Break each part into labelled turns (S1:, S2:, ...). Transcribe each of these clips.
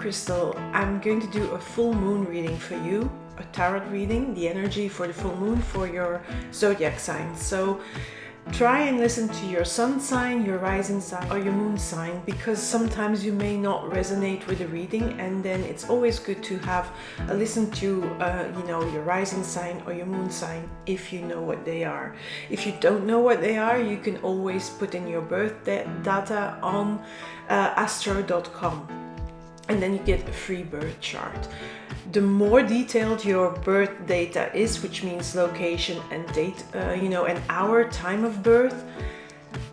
S1: Christel. I'm going to do a full moon reading for you, a tarot reading, the energy for the full moon for your zodiac sign. So try and listen to your sun sign, your rising sign, or your moon sign, because sometimes you may not resonate with the reading, and then it's always good to have a listen to your rising sign or your moon sign if you know what they are. If you don't know what they are, you can always put in your birth data on astro.com, and then you get a free birth chart. The more detailed your birth data is, which means location and date, an hour, time of birth,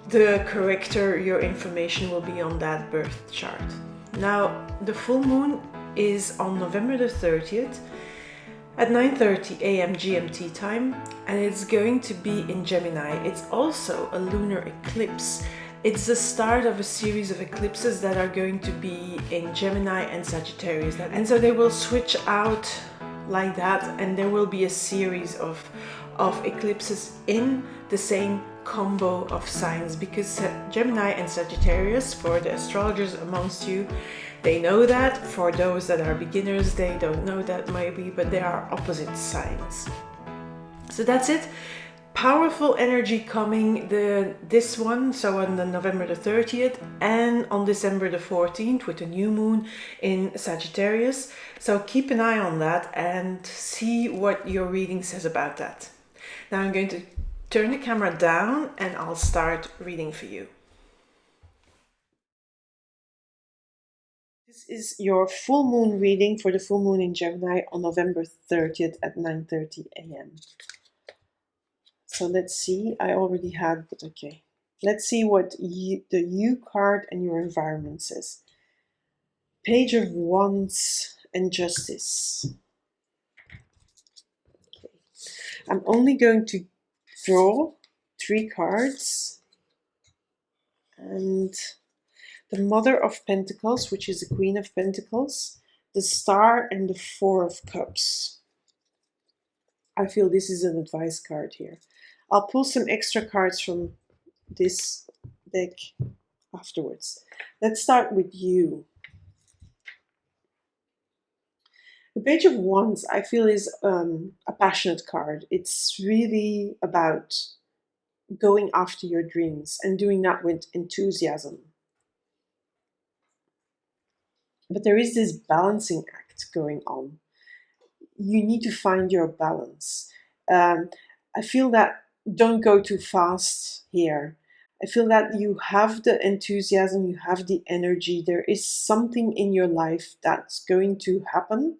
S1: the correcter your information will be on that birth chart. Now, the full moon is on November the 30th at 9:30 a.m. GMT time, and it's going to be in Gemini. It's also a lunar eclipse. It's the start of a series of eclipses that are going to be in Gemini and Sagittarius. And so they will switch out like that, and there will be a series of eclipses in the same combo of signs, because Gemini and Sagittarius, for the astrologers amongst you, they know that. For those that are beginners, they don't know that maybe, but they are opposite signs. So that's it. Powerful energy coming this one, so on the November the 30th and on December the 14th with a new moon in Sagittarius. So keep an eye on that and see what your reading says about that. Now I'm going to turn the camera down and I'll start reading for you. This is your full moon reading for the full moon in Gemini on November 30th at 9:30 a.m. So let's see, I already had, but okay. Let's see what the U card and your environment says. Page of Wands and Justice. Okay. I'm only going to draw 3 cards. And the Mother of Pentacles, which is the Queen of Pentacles, the Star, and the 4 of Cups. I feel this is an advice card here. I'll pull some extra cards from this deck afterwards. Let's start with you. The Page of Wands, I feel, is a passionate card. It's really about going after your dreams and doing that with enthusiasm. But there is this balancing act going on. You need to find your balance. I feel that don't go too fast here. I feel that you have the enthusiasm, you have the energy. There is something in your life that's going to happen.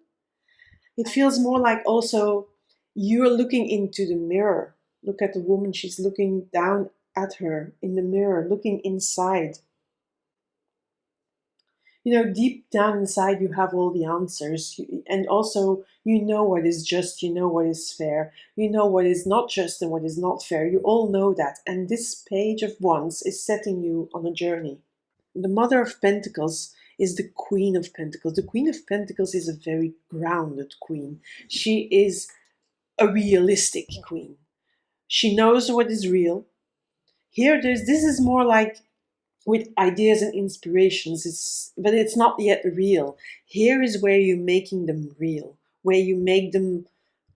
S1: It feels more like also you're looking into the mirror. Look at the woman, she's looking down at her in the mirror, looking inside. Deep down inside, you have all the answers. And also, you know what is just, you know what is fair. You know what is not just and what is not fair. You all know that. And this Page of Wands is setting you on a journey. The Mother of Pentacles is the Queen of Pentacles. The Queen of Pentacles is a very grounded queen. She is a realistic queen. She knows what is real. Here, this is more like with ideas and inspirations, but it's not yet real. Here is where you're making them real, where you make them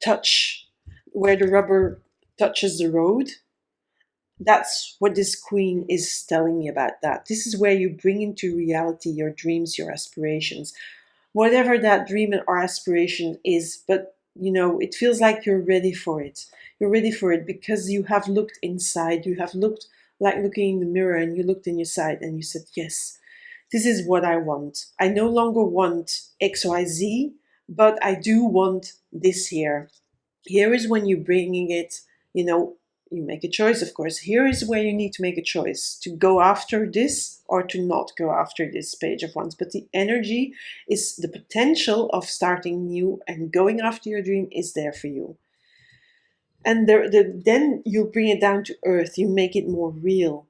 S1: touch, where the rubber touches the road. That's what this queen is telling me about that. This is where you bring into reality your dreams, your aspirations, whatever that dream or aspiration is. But, it feels like you're ready for it. You're ready for it because you have looked inside, you have looked like looking in the mirror, and you looked in your side and you said, yes, this is what I want. I no longer want XYZ, but I do want this here. Here is when you're bringing it, you make a choice, of course. Here is where you need to make a choice to go after this or to not go after this Page of Wands. But the energy is the potential of starting new and going after your dream is there for you. And then you bring it down to earth. You make it more real.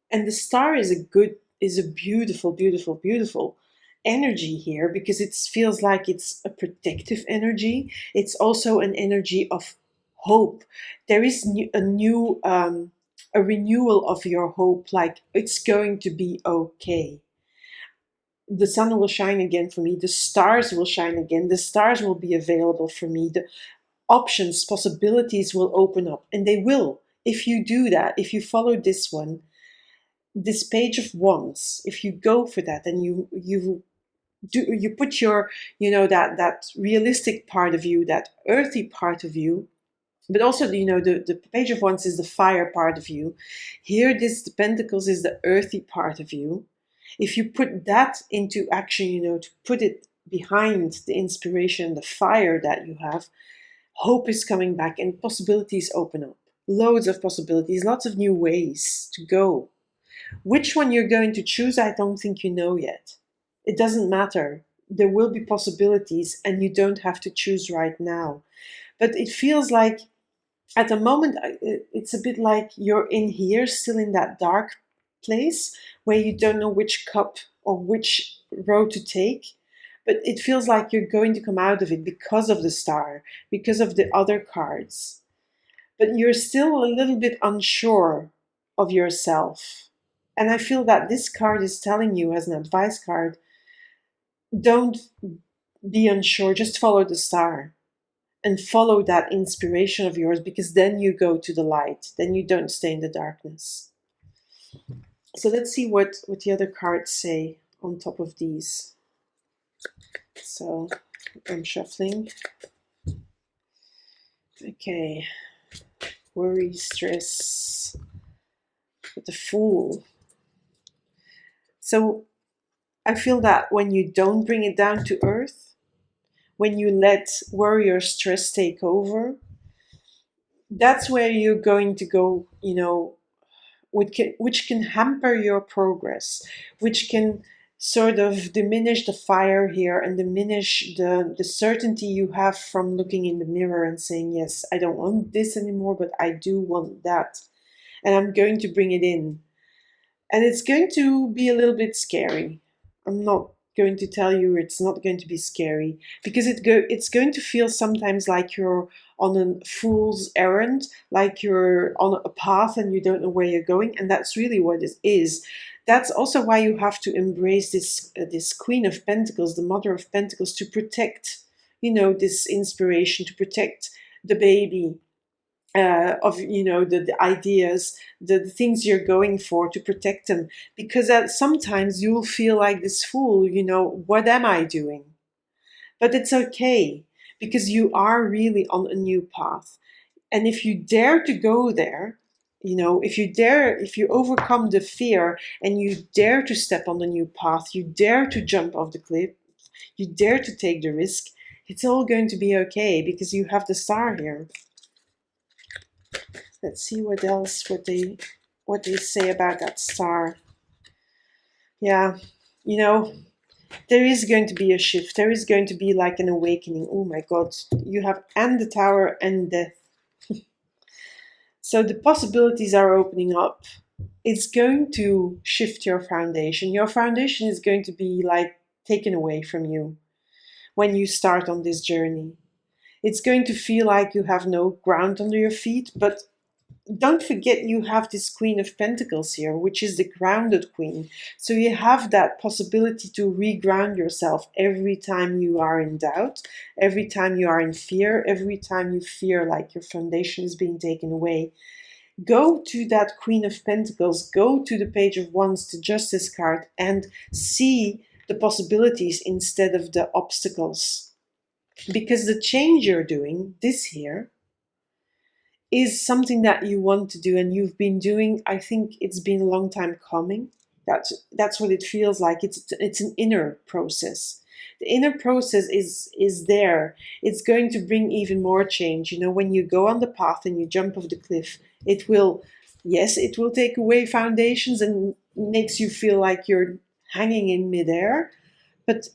S1: And the Star is a beautiful, beautiful, beautiful energy here, because it feels like it's a protective energy. It's also an energy of hope. There is a renewal of your hope, like it's going to be okay. the sun will shine again for me. The stars will shine again. The stars will be available for me. The options, possibilities will open up, and they will. If you do that, if you follow this one, this page of wands, if you go for that, and you put your, that realistic part of you, that earthy part of you, but also, the page of wands is the fire part of you. Here, the pentacles is the earthy part of you. If you put that into action, to put it behind the inspiration, the fire that you have, hope is coming back and possibilities open up. Loads of possibilities, lots of new ways to go. Which one you're going to choose, I don't think you know yet. It doesn't matter. There will be possibilities, and you don't have to choose right now. But it feels like at the moment, it's a bit like you're in here, still in that dark place where you don't know which cup or which road to take. But it feels like you're going to come out of it because of the star, because of the other cards. But you're still a little bit unsure of yourself. And I feel that this card is telling you, as an advice card, don't be unsure, just follow the star and follow that inspiration of yours, because then you go to the light, then you don't stay in the darkness. So let's see what the other cards say on top of these. So I'm shuffling. Okay, worry, stress, with the Fool. So I feel that when you don't bring it down to earth, when you let worry or stress take over, that's where you're going to go, which can hamper your progress, which can sort of diminish the fire here and diminish the certainty you have from looking in the mirror and saying, yes, I don't want this anymore, but I do want that. And I'm going to bring it in. And it's going to be a little bit scary. I'm not going to tell you it's not going to be scary, because it's going to feel sometimes like you're on a fool's errand, like you're on a path and you don't know where you're going, and that's really what it is. That's also why you have to embrace this Queen of Pentacles, the Mother of Pentacles, to protect, this inspiration, to protect the baby, of the ideas, the things you're going for, to protect them, because sometimes you'll feel like this fool, what am I doing? But it's okay, because you are really on a new path. And if you dare to go there, if you overcome the fear and you dare to step on the new path, you dare to jump off the cliff, you dare to take the risk, it's all going to be okay, because you have the star here. Let's see what else, what they say about that star. Yeah, there is going to be a shift. There is going to be like an awakening. Oh my God, you have and the Tower and death. So the possibilities are opening up. It's going to shift your foundation. Your foundation is going to be like taken away from you when you start on this journey. It's going to feel like you have no ground under your feet, but don't forget you have this Queen of Pentacles here, which is the grounded queen. So you have that possibility to reground yourself every time you are in doubt, every time you are in fear, every time you fear like your foundation is being taken away. Go to that Queen of Pentacles, go to the Page of Wands, the Justice card, and see the possibilities instead of the obstacles. Because the change you're doing, this here, is something that you want to do and you've been doing. I think it's been a long time coming. That's what it feels like. It's an inner process. The inner process is there. It's going to bring even more change. When you go on the path and you jump off the cliff, it will take away foundations and makes you feel like you're hanging in midair. But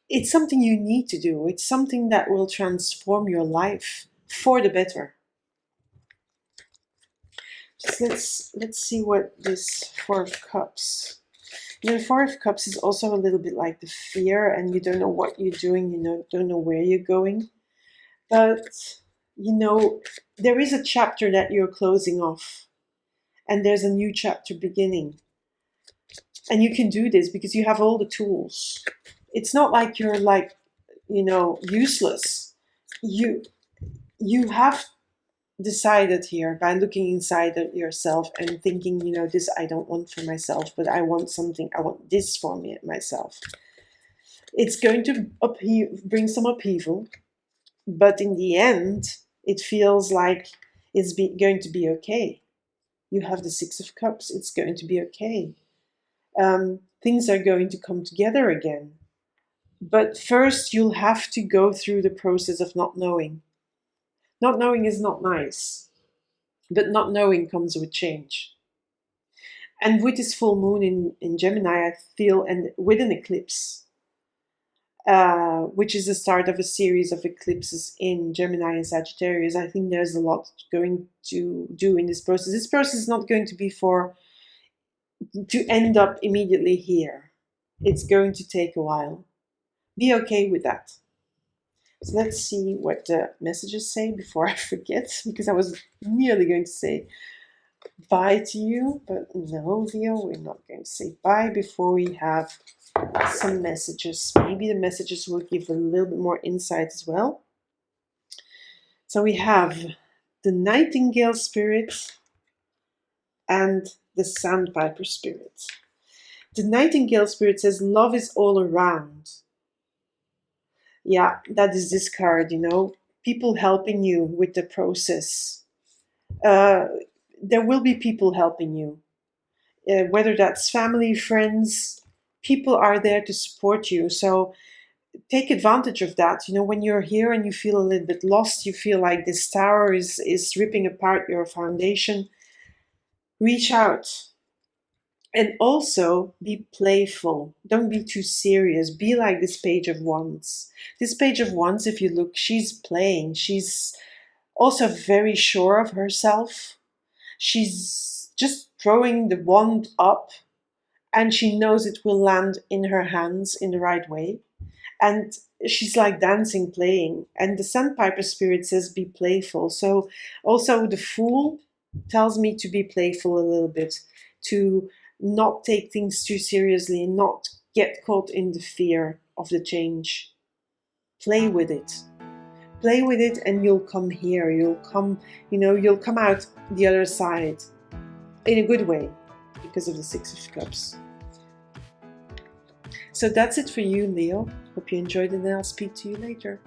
S1: it's something you need to do. It's something that will transform your life for the better. Let's see what this Four of Cups. The Four of Cups is also a little bit like the fear, and you don't know what you're doing, don't know where you're going. But, there is a chapter that you're closing off, and there's a new chapter beginning. And you can do this because you have all the tools. It's not like you're like, useless. You have decided here by looking inside of yourself and thinking, this I don't want for myself, but I want this for myself. It's going to bring some upheaval, but in the end, it feels like it's going to be okay. You have the Six of Cups. It's going to be okay. Things are going to come together again. But first, you'll have to go through the process of not knowing. Not knowing is not nice, but not knowing comes with change. And with this full moon in Gemini, I feel, and with an eclipse, which is the start of a series of eclipses in Gemini and Sagittarius, I think there's a lot going to do in this process. This process is not going to be to end up immediately here. It's going to take a while. Be okay with that. So let's see what the messages say before I forget, because I was nearly going to say bye to you, but no, Leo, we're not going to say bye before we have some messages. Maybe the messages will give a little bit more insight as well. So we have the Nightingale Spirit and the Sandpiper Spirit. The Nightingale Spirit says love is all around. Yeah, that is this card, people helping you with the process. There will be people helping you, whether that's family, friends, people are there to support you. So take advantage of that. When you're here and you feel a little bit lost, you feel like this tower is ripping apart your foundation, reach out. And also be playful. Don't be too serious. Be like this Page of Wands. This Page of Wands, if you look, she's playing. She's also very sure of herself. She's just throwing the wand up and she knows it will land in her hands in the right way. And she's like dancing, playing. And the Sandpiper Spirit says be playful. So also the Fool tells me to be playful a little bit, to not take things too seriously, not get caught in the fear of the change. Play with it. Play with it and you'll come here. You'll come out the other side in a good way because of the Six of Cups. So that's it for you, Leo. Hope you enjoyed it and I'll speak to you later.